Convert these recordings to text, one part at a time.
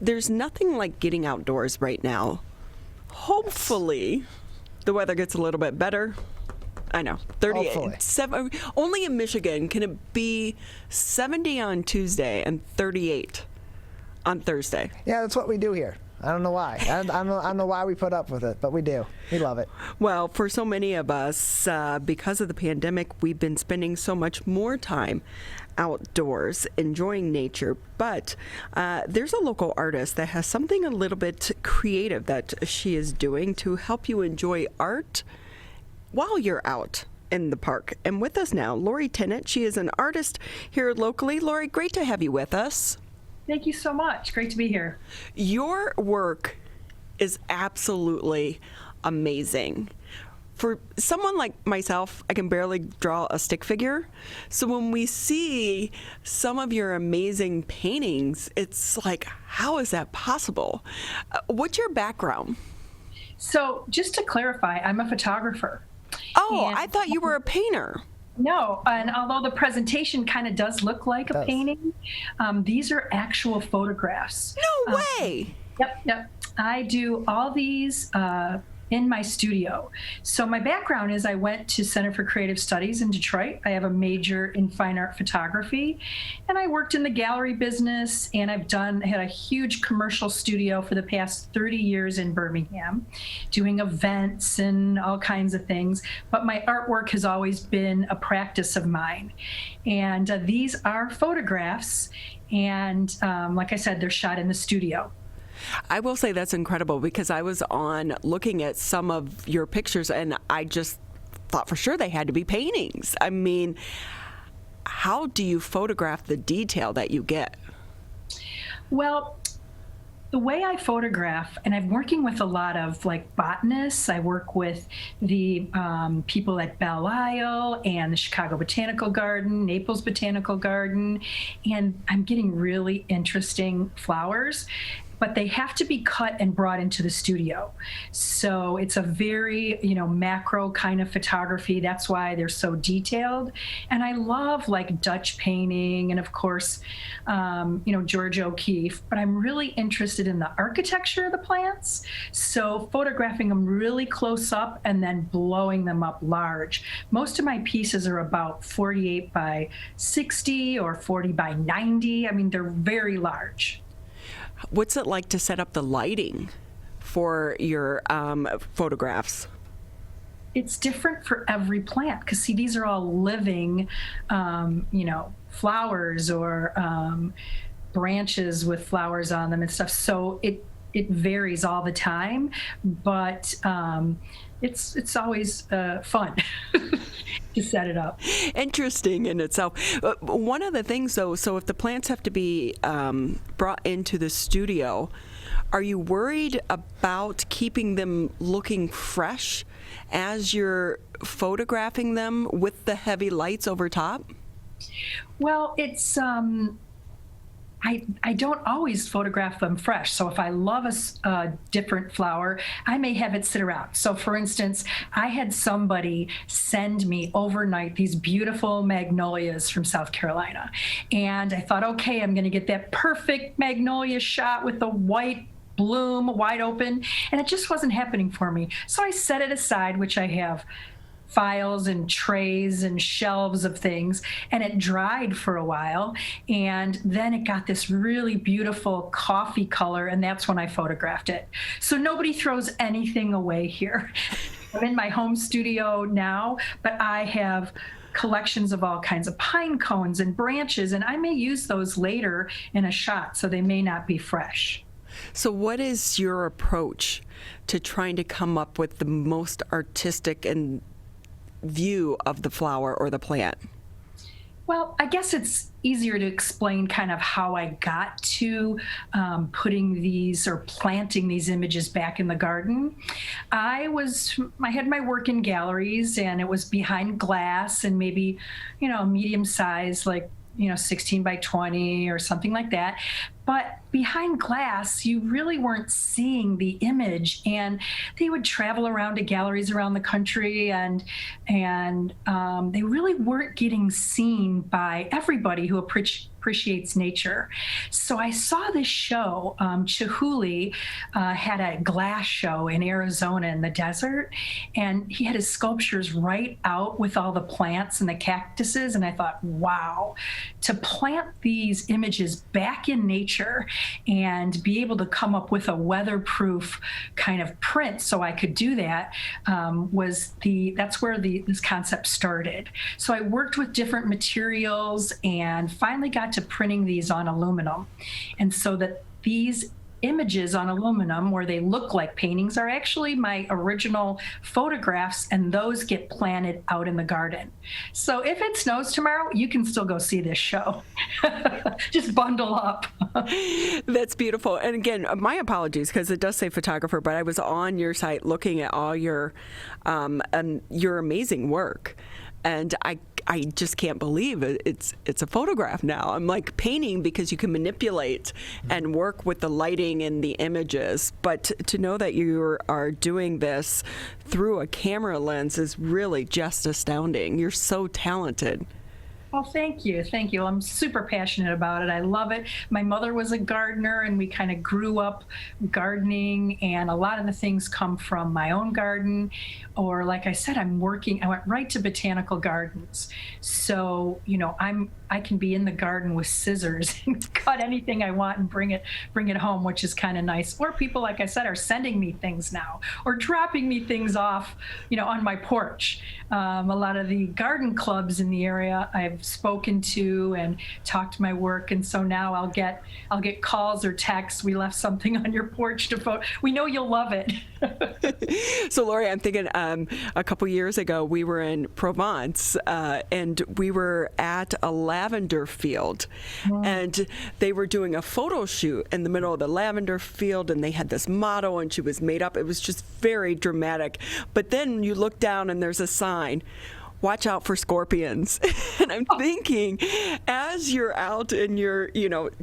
there's nothing like getting outdoors right now. Hopefully, the weather gets a little bit better. I know, 37. Only in Michigan can it be 70 on Tuesday and 38 on Thursday. Yeah, that's what we do here. I don't know why. I don't know why we put up with it, but we do. We love it. Well, for so many of us, because of the pandemic, we've been spending so much more time outdoors enjoying nature. But there's a local artist that has something a little bit creative that she is doing to help you enjoy art while you're out in the park. And with us now, Laurie Tennent. She is an artist here locally. Laurie, great to have you with us. Thank you so much. Great to be here. Your work is absolutely amazing. For someone like myself, I can barely draw a stick figure. So when we see some of your amazing paintings, it's like, how is that possible? What's your background? So just to clarify, I'm a photographer. Oh, I thought you were a painter. No, and although the presentation kind of does look like a painting, these are actual photographs. No way! Yep. I do all these in my studio. So my background is I went to Center for Creative Studies in Detroit. I have a major in fine art photography, and I worked in the gallery business, and had a huge commercial studio for the past 30 years in Birmingham, doing events and all kinds of things. But my artwork has always been a practice of mine. And these are photographs, and like I said, they're shot in the studio. I will say that's incredible because I was on looking at some of your pictures and I just thought for sure they had to be paintings. I mean, how do you photograph the detail that you get? Well, the way I photograph, and I'm working with a lot of like botanists. I work with the people at Belle Isle and the Chicago Botanical Garden, Naples Botanical Garden, and I'm getting really interesting flowers. But they have to be cut and brought into the studio. So it's a very, macro kind of photography. That's why they're so detailed. And I love like Dutch painting and of course, George O'Keeffe, but I'm really interested in the architecture of the plants. So photographing them really close up and then blowing them up large. Most of my pieces are about 48 by 60 or 40 by 90. I mean, they're very large. What's it like to set up the lighting for your photographs? It's different for every plant because, see, these are all living, flowers or branches with flowers on them and stuff. So it varies all the time, but it's always fun to set it up. Interesting in itself. One of the things, though, so if the plants have to be brought into the studio, are you worried about keeping them looking fresh as you're photographing them with the heavy lights over top? Well, it's I don't always photograph them fresh. So if I love a different flower, I may have it sit around. So for instance, I had somebody send me overnight these beautiful magnolias from South Carolina. And I thought, okay, I'm going to get that perfect magnolia shot with the white bloom wide open. And it just wasn't happening for me. So I set it aside, which I have files and trays and shelves of things, and it dried for a while, and then it got this really beautiful coffee color, and that's when I photographed it. So nobody throws anything away here. I'm in my home studio now, but I have collections of all kinds of pine cones and branches, and I may use those later in a shot, so they may not be fresh. So what is your approach to trying to come up with the most artistic and view of the flower or the plant? Well, I guess it's easier to explain kind of how I got to putting these or planting these images back in the garden. I had my work in galleries, and it was behind glass and maybe, medium size, like 16 by 20 or something like that. But behind glass, you really weren't seeing the image, and they would travel around to galleries around the country, and they really weren't getting seen by everybody who appreciates nature. So I saw this show. Chihuly had a glass show in Arizona in the desert, and he had his sculptures right out with all the plants and the cactuses. And I thought, wow, to plant these images back in nature and be able to come up with a weatherproof kind of print so I could do that that's where this concept started. So I worked with different materials and finally got to printing these on aluminum. And so that these images on aluminum where they look like paintings are actually my original photographs, and those get planted out in the garden. So if it snows tomorrow, you can still go see this show. Just bundle up. That's beautiful. And again, my apologies because it does say photographer, but I was on your site looking at all your amazing work. And I just can't believe it. It's a photograph now. I'm like painting because you can manipulate and work with the lighting and the images. But to know that you are doing this through a camera lens is really just astounding. You're so talented. Well, thank you. Thank you. I'm super passionate about it. I love it. My mother was a gardener, and we kind of grew up gardening, and a lot of the things come from my own garden. Or like I said, I went right to Botanical Gardens. So, I can be in the garden with scissors and cut anything I want and bring it home, which is kind of nice. Or people, like I said, are sending me things now or dropping me things off, on my porch. A lot of the garden clubs in the area I've spoken to and talked my work, and so now I'll get calls or texts. We left something on your porch to vote. We know you'll love it. So, Laurie, I'm thinking a couple years ago we were in Provence and we were at a lavender field, and they were doing a photo shoot in the middle of the lavender field, and they had this motto, and she was made up. It was just very dramatic. But then you look down and there's a sign, watch out for scorpions. And I'm thinking, as you're out and you're,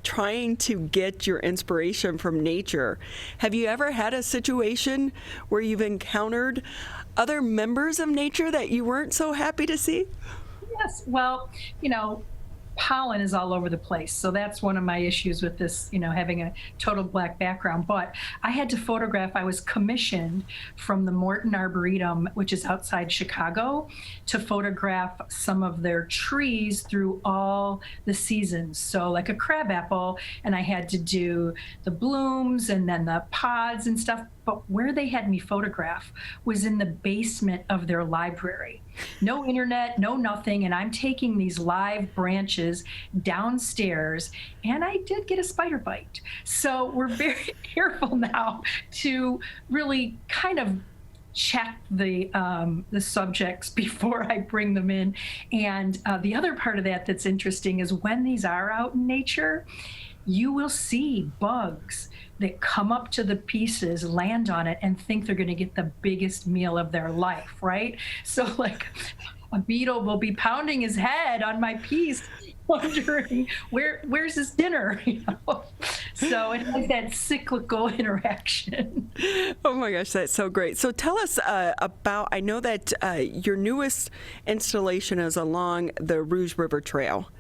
trying to get your inspiration from nature, have you ever had a situation where you've encountered other members of nature that you weren't so happy to see? Yes. Well, pollen is all over the place. So that's one of my issues with this, having a total black background. But I had to photograph, I was commissioned from the Morton Arboretum, which is outside Chicago, to photograph some of their trees through all the seasons. So like a crabapple, and I had to do the blooms and then the pods and stuff. But where they had me photograph was in the basement of their library. No internet, no nothing, and I'm taking these live branches downstairs, and I did get a spider bite. So we're very careful now to really kind of check the subjects before I bring them in. And the other part of that's interesting is when these are out in nature, you will see bugs that come up to the pieces, land on it, and think they're going to get the biggest meal of their life, right? So like a beetle will be pounding his head on my piece, wondering where's his dinner? So it has that cyclical interaction. Oh my gosh, that's so great. So tell us about, I know that your newest installation is along the Rouge River Trail.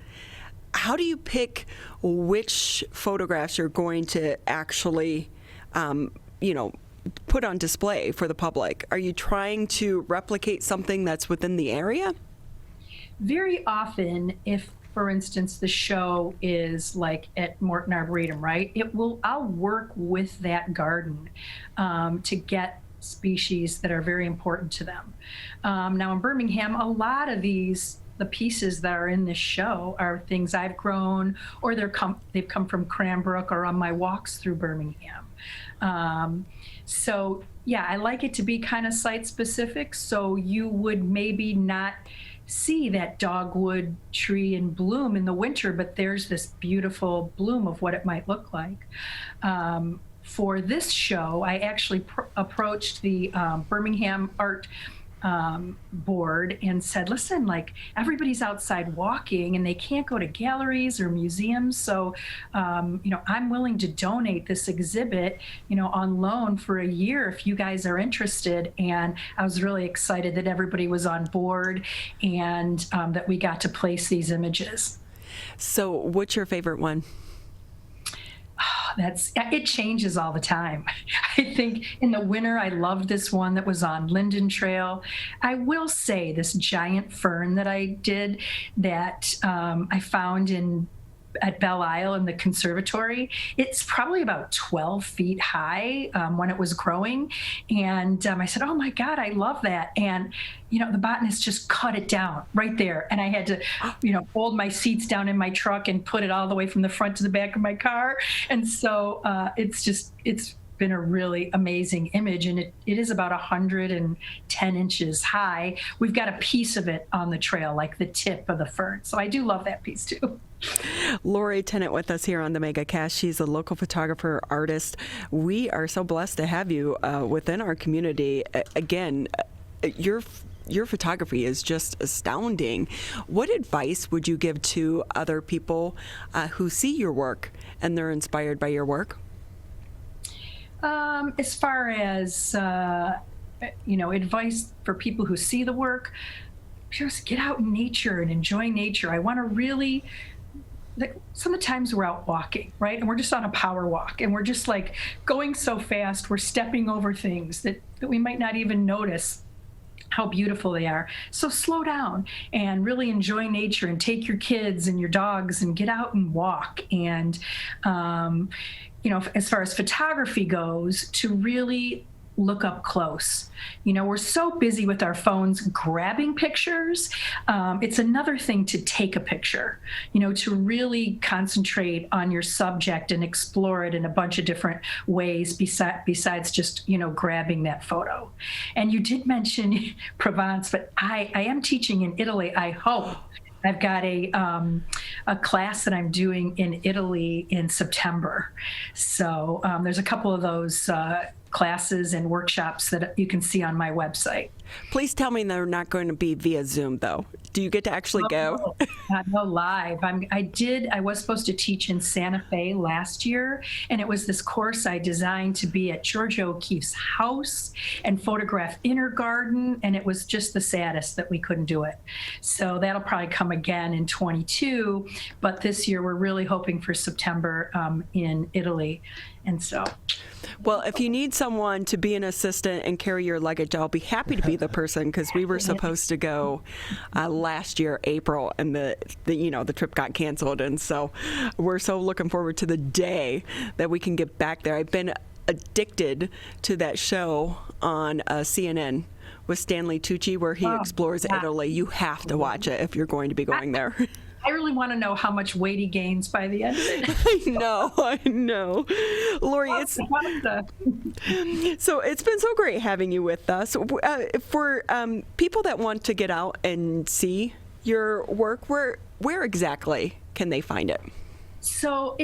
How do you pick which photographs you're going to actually, put on display for the public? Are you trying to replicate something that's within the area? Very often, if, for instance, the show is like at Morton Arboretum, right? I'll work with that garden to get species that are very important to them. Now in Birmingham, a lot of the pieces that are in this show are things I've grown, or they've come from Cranbrook or on my walks through Birmingham. So yeah, I like it to be kind of site specific, so you would maybe not see that dogwood tree in bloom in the winter, but there's this beautiful bloom of what it might look like. For this show, I actually approached the Birmingham Art board and said, listen, like everybody's outside walking and they can't go to galleries or museums. So, I'm willing to donate this exhibit, on loan for a year if you guys are interested. And I was really excited that everybody was on board and that we got to place these images. So what's your favorite one? It changes all the time. I think in the winter, I loved this one that was on Linden Trail. I will say this giant fern that I did that I found at Belle Isle in the conservatory. It's probably about 12 feet high when it was growing. And I said, oh my God, I love that. And, the botanist just cut it down right there. And I had to, fold my seats down in my truck and put it all the way from the front to the back of my car. And so it's been a really amazing image, and it is about 110 inches high. We've got a piece of it on the trail, like the tip of the fern. So I do love that piece too. Laurie Tennent with us here on the MegaCast. She's a local photographer, artist. We are so blessed to have you within our community. Again, your photography is just astounding. What advice would you give to other people who see your work and they're inspired by your work? As far as advice for people who see the work, just get out in nature and enjoy nature. I want to really, some of the times we're out walking, right? And we're just on a power walk and we're just like going so fast, we're stepping over things that we might not even notice how beautiful they are. So slow down and really enjoy nature, and take your kids and your dogs and get out and walk. And, as far as photography goes, to really look up close. We're so busy with our phones grabbing pictures. It's another thing to take a picture, to really concentrate on your subject and explore it in a bunch of different ways besides just, grabbing that photo. And you did mention Provence, but I am teaching in Italy, I hope. I've got a class that I'm doing in Italy in September. So there's a couple of those classes and workshops that you can see on my website. Please tell me they're not going to be via Zoom, though. Do you get to actually go? No, live. I was supposed to teach in Santa Fe last year, and it was this course I designed to be at Georgia O'Keeffe's house and photograph inner garden, and it was just the saddest that we couldn't do it. So that'll probably come again in 22, but this year we're really hoping for September in Italy. And so, well, if you need someone to be an assistant and carry your luggage, I'll be happy to be the person, because we were supposed to go last year, April, and the trip got canceled. And so we're so looking forward to the day that we can get back there. I've been addicted to that show on CNN with Stanley Tucci, where he explores Italy. You have to watch it if you're going to be going there. I really want to know how much weight he gains by the end of it. I know. Laurie, so it's been so great having you with us. For people that want to get out and see your work, where exactly can they find it? So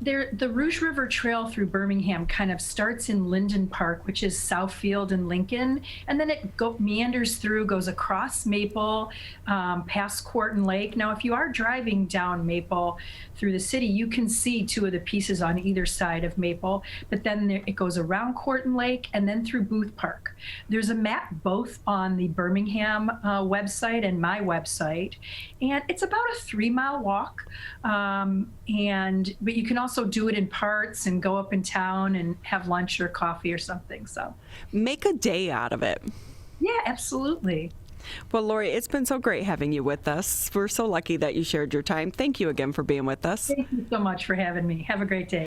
the Rouge River Trail through Birmingham kind of starts in Linden Park, which is Southfield and Lincoln, and then it meanders through, goes across Maple, past Quarton Lake. Now, if you are driving down Maple through the city, you can see two of the pieces on either side of Maple, but then it goes around Quarton Lake and then through Booth Park. There's a map both on the Birmingham website and my website, and it's about a 3-mile walk, but you can also do it in parts and go up in town and have lunch or coffee or something. So make a day out of it. Yeah, absolutely. Well, Laurie, it's been so great having you with us. We're so lucky that you shared your time. Thank you again for being with us. Thank you so much for having me. Have a great day.